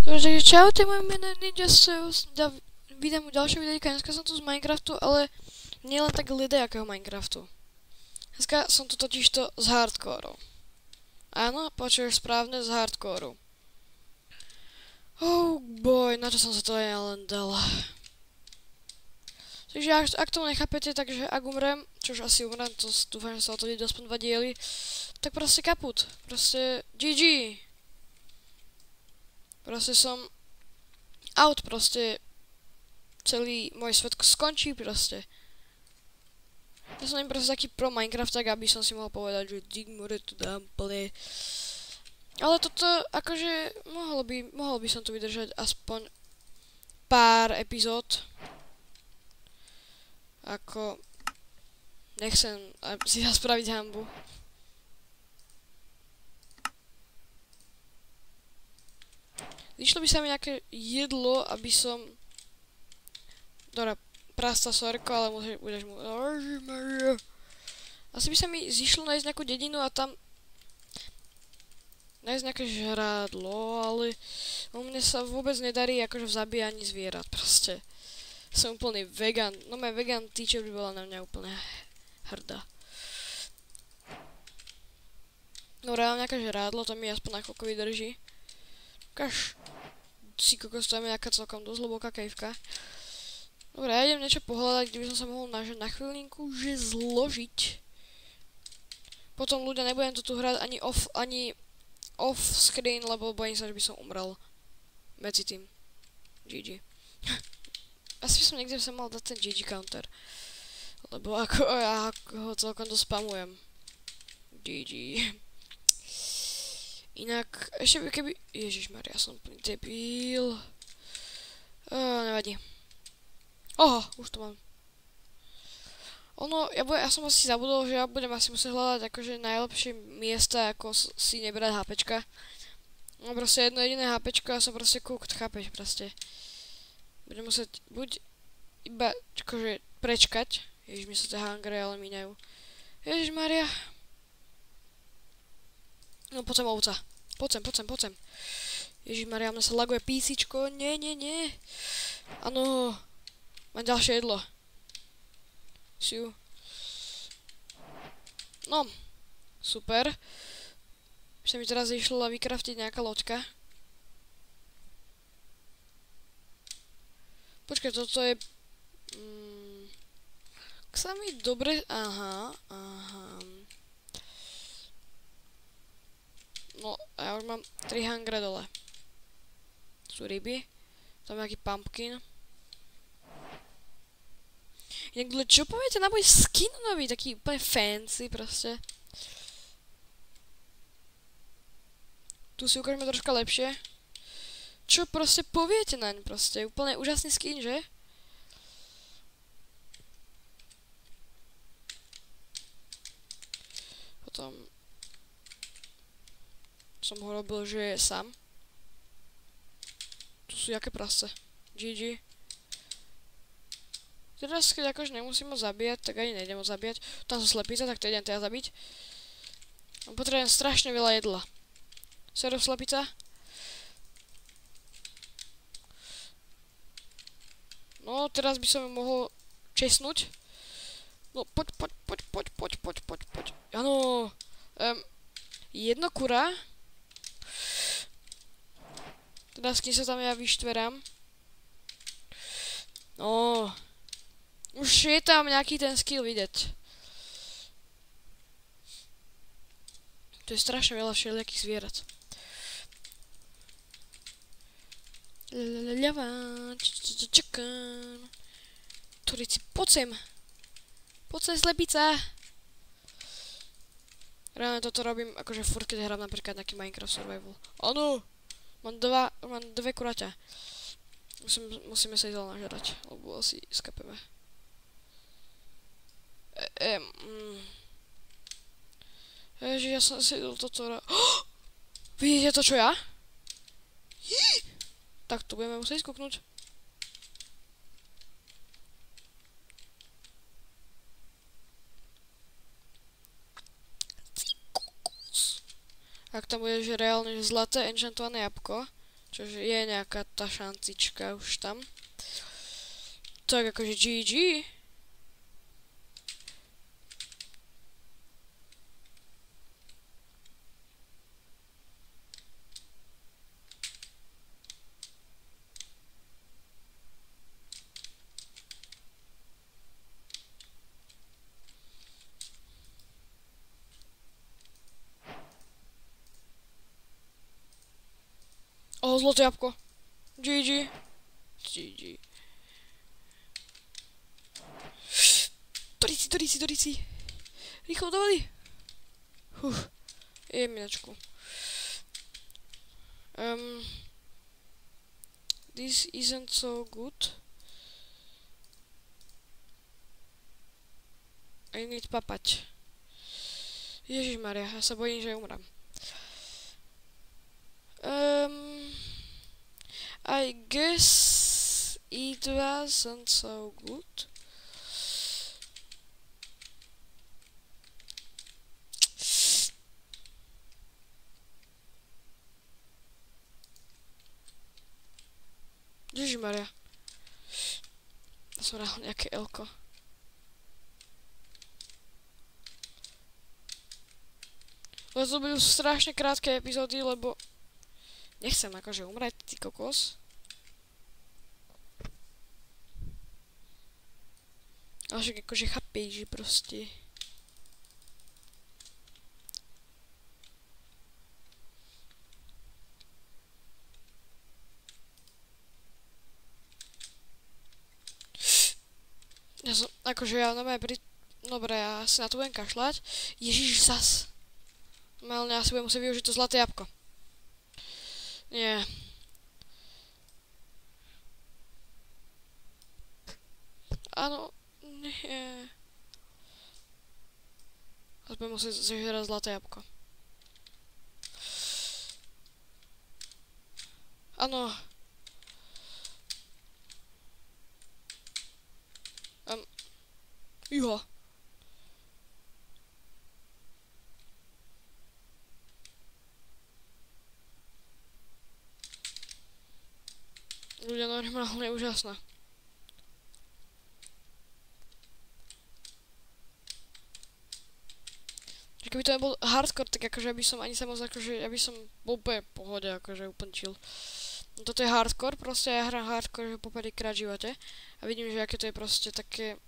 Dobre, takže čaute, moje meno je Ninja Seus, vítam u ďalšieho videjka, dneska som tu z Minecraftu, ale nie len tak ledajakého Minecraftu. Dneska som tu totižto z hardcoreu. Áno, počuješ správne, z hardcoreu. Oh boy, na čo som sa to aj len dal. Takže ak tomu nechápete, takže ak umrem, čož asi umrem, to dúfam, že sa o to vidieť aspoň 2 diely, tak proste kaput, proste GG. Proste som out, proste celý môj svet skončí proste. Ja som im proste taký pro Minecraft, tak aby som si mohol povedať, že digmore to dám plne. Ale toto, akože, mohol by som tu vydržať aspoň pár epizód. Ako, nechcem si spraviť hanbu. Vyšlo by sa mi nejaké jedlo, aby som... Dobre, prasta sorko, ale budeš mu... Asi by sa mi zišlo nájsť nejakú dedinu a tam... nájsť nejaké žrádlo, ale... u mne sa vôbec nedarí akože v zabíjaní zvierat, proste. Som úplný vegan. No môj vegan teacher by bola na mňa úplne hrdá. Dobre, mám nejaké žrádlo, to mi aspoň na chvíľku vydrží. Ukáž. Si kokos, tam je nejaká celkom dosť hlboká kejvka. Dobre, ja idem niečo pohľadať, kde by som sa mohol na chvíľinku že zložiť. Potom ľudia, nebudem to tu hrať ani off screen, lebo bojím sa, že by som umrel. Medzi tým. GG. Asi by som niekde sa mal dať ten GG counter. Lebo ako ja ho celkom dospamujem. GG. Inak, ešte by keby... Ježišmaria, ja som úplný debil. Nevadí. Oho, už to mám. Ja som asi zabudol, že ja budem asi musieť hľadať akože najlepšie miesta, ako si nebrať HPčka. Mám proste jedno jediné HPčko a som proste cooked, chápeš proste. Budem musieť buď iba akože prečkať. Ježiš, mi sa tie hangre ale míňajú. Ježišmaria. No poď sem ovca. Poď sem. Ježišmaria, mne sa laguje písičko. Nie. Áno. Mám ďalšie jedlo. Siu. No. Super. Už sa mi teraz išla vykraftiť nejaká loďka. Počkaj, toto je... sa mi dobre... Aha. No, ja už mám 3 hangre dole. Sú ryby. Tam je nejaký pumpkin. Inak, čo poviete na môj skin nový? Taký úplne fancy proste. Tu si ukážeme troška lepšie. Čo proste poviete naň proste? Úplne úžasný skin, že? Potom... som ho robil, že je sám. Tu sú jaké prasce. GG. Teraz, keď akože nemusím ho zabíjať, tak ani nejdem ho zabíjať. Tam sú slepice, tak to idem teda zabiť. Potrebujem strašne veľa jedla. Seru slepica. No, teraz by som ju mohol česnúť. No, poď. Áno. Jedno kura. Teda s kým sa tam ja vyštverám. No. Už je tam nejaký ten skill vidieť. To je strašne veľa všelijakých zvierat. Čakám. Turici, poď sem. Poď sem, slepica. Reálne toto robím akože furt, keď hrám napríklad nejaký Minecraft Survival. Áno. Mám dve kuraťa. Musíme sa ísť nažerať, lebo asi skapeme. Ježiš, ja som si idol toto... Vidíte to, čo ja? Tak to budeme musieť skúknuť. Ak tam bude, že reálne zlaté enchantované jabko, Čože je nejaká tá šancička už tam. Tak akože GG. Zlaté jabko. GG. GG. Doríci. Rýchlo do vody. Jemňačku. This isn't so good. I need papať. Ježišmaria, ja sa bojím, že umrem. I guess it wasn't so good. Ježišmaria. To som dal nejaké elko. Ale to budú strašne krátke epizódy, lebo nechcem akože umrieť, ty kokos. Ale však akože chápej, že proste. Ja som, akože ja Dobre, ja si na to budem kašľať. Ježiš, zas. Normálne asi budem musieť využiť to zlaté jabko. Nie. Áno, nie. A budem musieť zežerať zlaté jabko. Áno. Juho. Ľudia normálne úžasné. Keby to nebol hardcore, tak akože by som ani sa moc akože, ja by som bol úplne v pohode, akože úplne chill. Toto je hardcore, proste ja hrám hardcore, že po prvýkrát v živote a vidím, že aké to je proste také,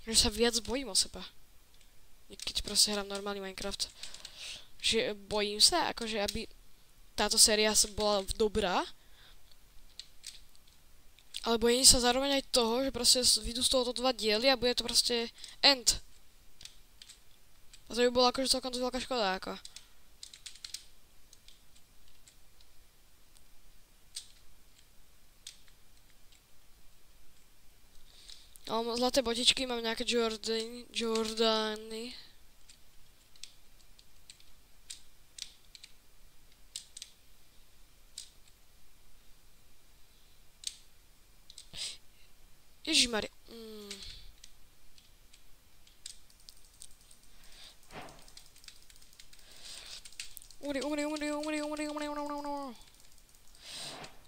že sa viac bojím o seba. Keď proste hrám normálny Minecraft. Že bojím sa, akože aby táto séria bola dobrá. Ale bojím sa zároveň aj toho, že proste vyjdú z tohoto 2 diely a bude to proste end. A to by bola akože celkom dosť veľká škoda, ako. Ale mám zlaté botičky, mám nejaké Jordany. Ježišmari. Umri.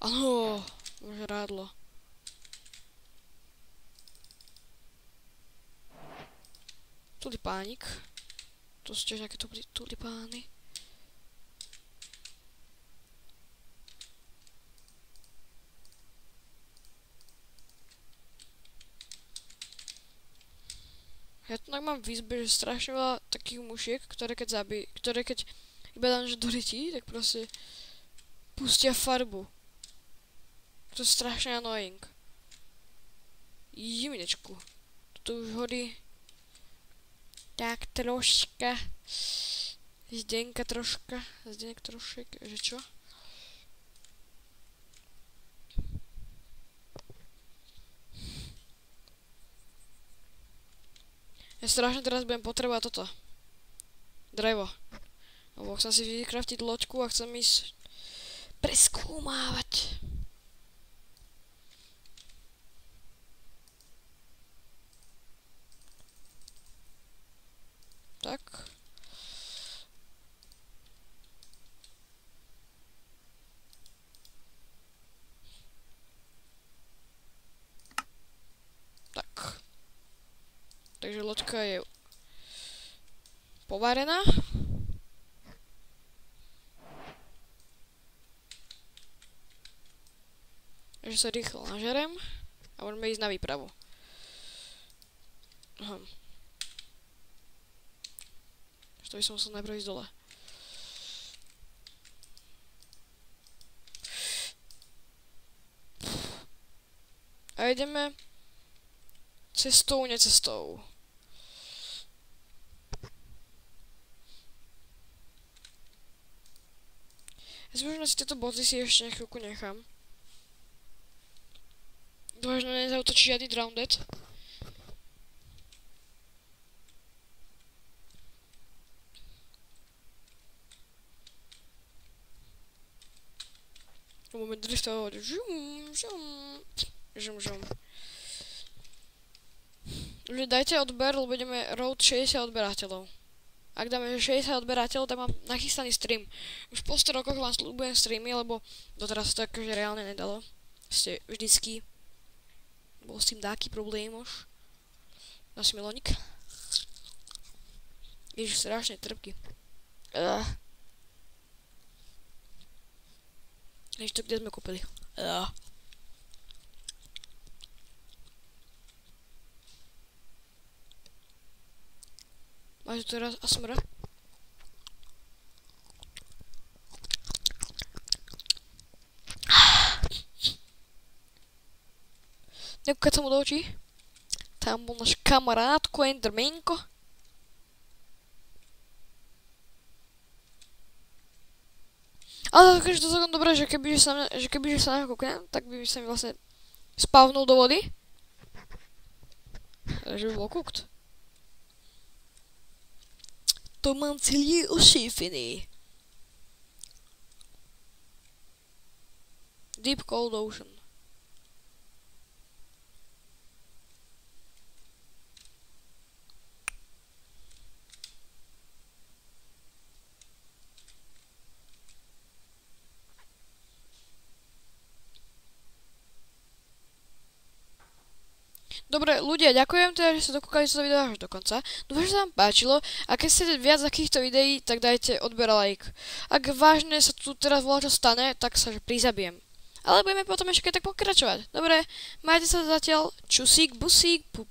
Áno, môže rádlo. Tulipánik. To sú tiež nejaké tulipány. Ja tu mám v izbe, že strašne veľa takých mušiek, ktoré keď iba dám, že do rytí, tak proste pustia farbu. To je strašne annoying. Jiminečku. Toto už horí tak troška. Zdenek trošek, že čo? Ja strašne teraz budem potrebovať toto. Drevo. Lebo chcem si vykraftiť loďku a chcem ísť preskúmávať. Tak. povarená. Takže sa rýchlo nažerem a môžeme ísť na výpravu. Aha. To by som musel najprv ísť dole. A ideme cestou, necestou. Ja si možno si tieto boty si ešte na chvíľku nechám. Dúfam, že nezautočí žiadny Drowned. Moment driftovať. Žum. Ľudia, dajte odber, lebo ideme road 60 odberateľov. Ak dáme 60 odberateľov, tak mám nachystaný stream. Už po 100 rokoch vám slúbujem streamy, lebo doteraz to akože reálne nedalo. Ste vždycky... Bol s tým dáky problém už. Nás milonik. Ježiš, strašne trpky. Než to, kde sme kúpili. Máš tu teraz ASMR? Nekúkať sa mu do očí. Tam bol náš kamarátko Endermanko. Ale to je to celkom dobré, že kebyže sa na mňa kúknem, tak by sa mi vlastne spavnul do vody. Takže by bol cooked. To mám celý ošífený. Deep Cold Ocean. Dobre, ľudia, ďakujem teda, že ste dokúkali toto video až do konca. Dúfam, že sa vám páčilo a keď chcete viac takýchto videí, tak dajte odber a like. Ak vážne sa tu teraz voľačo stane, tak sa prizabijem. Ale budeme potom ešte tak pokračovať. Dobre, majte sa zatiaľ. Čusík, busík, pu.